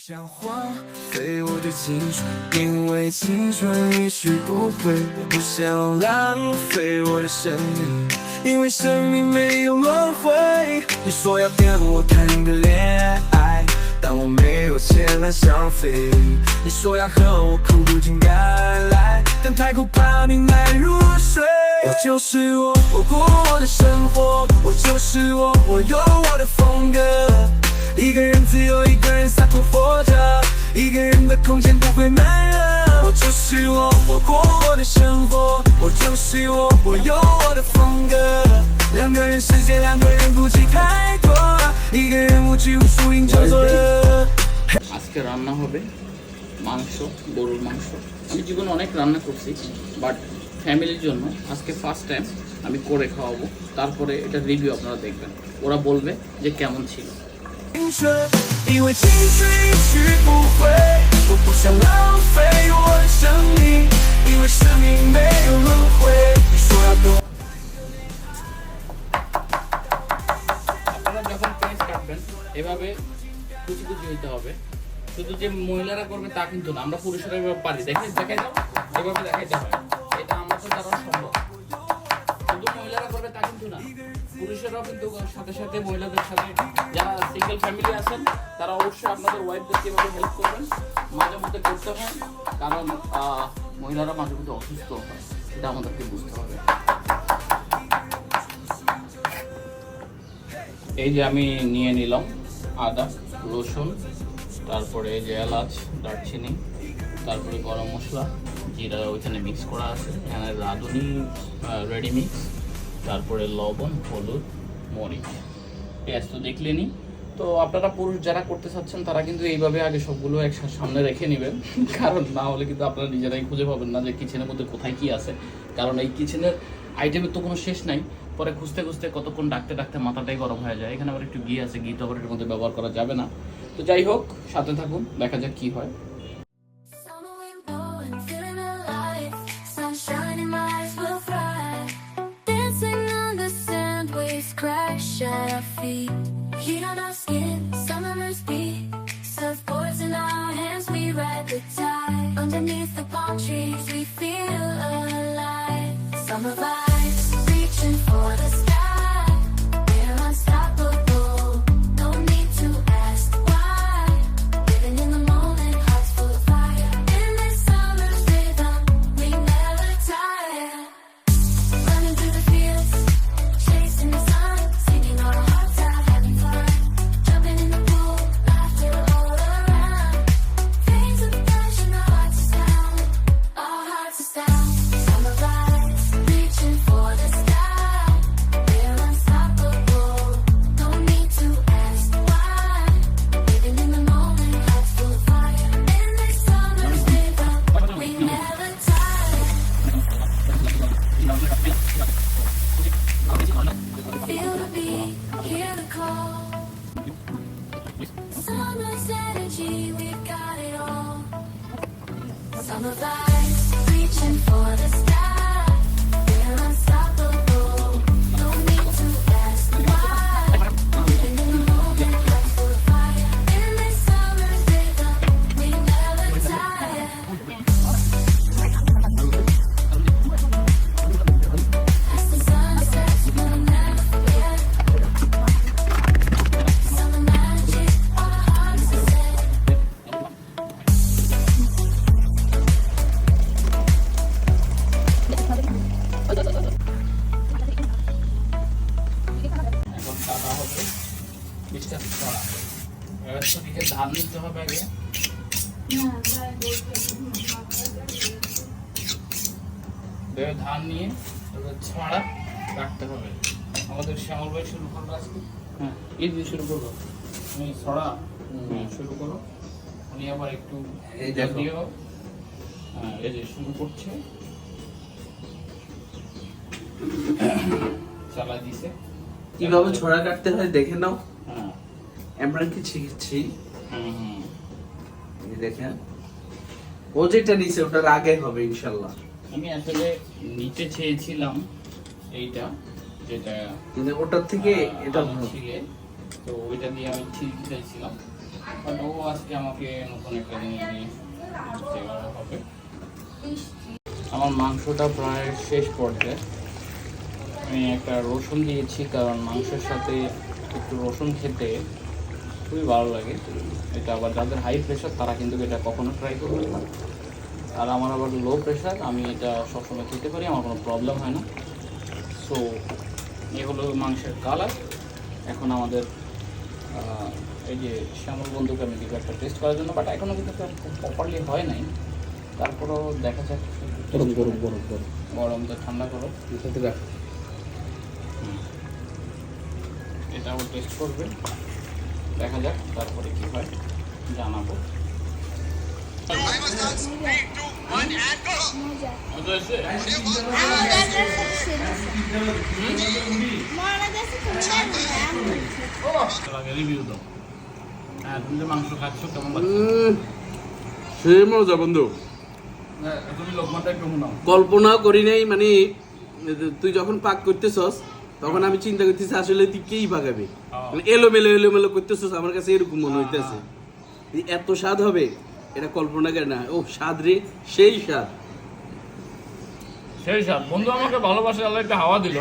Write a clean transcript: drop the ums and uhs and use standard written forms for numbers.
想荒废我的青春，因为青春一去不回。我不想浪费我的生命，因为生命没有轮回。你说要跟我谈个恋爱，但我没有钱来消费。你说要和我苦尽甘来，但太苦怕明白入睡。我就是我，我过我的生活，我就是我，我有我的风格。一个人自由，一个人洒脱活着，一个人的空间不会闷热。我就是我，我过我的生活，我就是我，我有我的风格。两个人世界，两个人不计太多，一个人无拘无束，应就做了。আজকে রান্না হবে মাংস, গরুর মাংস। আমি জীবনে অনেক রান্না করছি, বাট ফ্যামিলির জন্য আজকে ফার্স্ট টাইম আমি করে খাওয়াবো। তারপরে এটা রিভিউ আপনারা দেখবেন, ওরা বলবে যে কেমন ছিল।因为青春一去不回，我不想浪费我的生命，因为生命没有轮回。你说要跟我。আপনারা যখন পেঁয়াজ কাটবেন এভাবে কুচি কুচি হইতে হবে। শুধু যে মহিলারা করবে তা কিন্তু না, আমরা পুরুষরা এভাবে পারি। দেখাই দাও, এভাবে দেখাইতে হয়। এটা আমাদের দ্বারা সম্ভব। শুধু মহিলারা করবে তা কিন্তু না, পুরুষেরাও কিন্তু সাথে সাথে মহিলাদের সাথে, যারা সিঙ্গেল ফ্যামিলি আছেন তারা অবশ্যই আপনাদের ওয়াইফদেরকে এভাবে হেল্প করবেন। মাঝে মধ্যে করতে হয়, কারণ মহিলারা মাঝে মধ্যে অসুস্থ হয়, এটা আমাদেরকে বুঝতে হবে। এই যে আমি নিয়ে নিলাম আদা, রসুন, তারপরে এই যে এলাচ, দারচিনি, তারপরে গরম মশলা, জিরা ওইখানে মিক্স করা আছে, এখানে রাঁধুনি রেডি মিক্স, তারপরে লবণ, হলুদ, মরিচ, পেঁয়াজ তো দেখলেনি। তো আপনারা পুরুষ যারা করতে চাচ্ছেন তারা কিন্তু এইভাবে আগে সবগুলো একসাথে সামনে রেখে নেবেন, কারণ না হলে কিন্তু আপনারা নিজেরাই খুঁজে পাবেন না যে কিচেনের মধ্যে কোথায় কি আছে। কারণ এই কিচেনের আইটেমের তো কোনো শেষ নাই, পরে খুঁজতে খুঁজতে কতক্ষণ ডাকতে ডাকতে মাথাটাই গরম হয়ে যায়। এখানে আবার একটু ঘি আছে, ঘি তো আবার এর মধ্যে ব্যবহার করা যাবে না। তো যাই হোক, সাথে থাকুন, দেখা যাক কি হয়। Heat on our skin, summer's beat, surfboards in our hands, we ride the tide. Underneath the palm trees, we feel alive. Summer vibes, reaching for the sky. We're unstoppable, no need to ask why. Living in the moment, hearts full of fire. In this summer's rhythm, we never tire. Running through the fields, chasing the sun, singing our hearts out, having fun. Jumping in the pool, laughter all around. Veins of passion, our hearts are sound, our hearts are sound. Summer vibes, reaching for the sky. We're unstoppable, no need to ask why. Living in the moment, hearts full of fire. In this summer's rhythm, we never tire. Feel the beat, hear the call. Summer's energy, we've got it all. Summer vibes, reaching for the sky. We're unstoppable, no need to ask why. Living in the moment, hearts full of fire. In this summer's rhythm, we never tire. As the sun sets, we'll never forget. Summer magic, our hearts are set. এখন কাটা হবে mixture করা। এবার তো দিকে ধান নিতে হবে আগে। এবার ধান নিয়ে এবার ছড়া কাটতে হবে। আমাদের শ্যামল ভাই শুরু করবো আজকে। হ্যাঁ, এই দিয়ে শুরু করবো। তুমি ছড়া শুরু করো। উনি আবার একটু এই দেখো। দিও। হ্যাঁ, এই যে শুরু করছে, চালা দিছে। কিভাবে ছড়া কাটতে হয় দেখে নাও। হ্যাঁ, আমরা কি শিখেছি হুম, এই দেখেন, ও যেটা নিচে ওটার আগে হবে ইনশাল্লাহ। আমি আসলে নিতে চেয়েছিলাম এইটা, যেটা কিন্তু ওটার থেকে এটা ছিলে, তো ওইটা দিয়ে আমি ঠিক চাইছিলাম। বাট ও আজকে আমাকে নতুন একটা জিনিস নিয়ে দেওয়া হবে। আমার মাংসটা প্রায় শেষ পর্যায়ে। আমি একটা রসুন দিয়েছি কারণ মাংসের সাথে একটু রসুন খেতে খুবই ভালো লাগে। এটা আবার যাদের হাই প্রেশার তারা কিন্তু এটা কখনো ট্রাই করবে না। আর আমার আবার লো প্রেশার, আমি এটা সবসময় খেতে পারি, আমার কোনো প্রবলেম হয় না। সো এগুলো মাংসের কালার। এখন আমাদের এই যে শ্যামল বন্ধুকে আমি দিব একটা টেস্ট করার জন্য, বাট এখনও কিন্তু প্রপারলি হয় নাই। তারপরও দেখা যাক। গরম তো ঠান্ডা করো, এটা আবার টেস্ট করবে, দেখা যাক তারপরে কি হয় জানাবো। রিভিউ দাও। হ্যাঁ, তুমি যে মাংস খাচ্ছ কেমন লাগছে? সে মজা বন্ধু, তুমি লোকমানটা একটু নাও। কল্পনা করি নাই, মানে তুই যখন পাক করতেছস তখন আমি চিন্তা করতেছি আসলে তুই কেই পাকাবি, মানে এলোমেলো করতেছস, আমার কাছে এরকম মনে হইতেছে এত স্বাদ হবে এটা কল্পনা করে না। ও স্বাদ রে, সেই স্বাদ। বন্ধু আমাকে ভালোবাসে, আল্লাহ একটা হাওয়া দিল।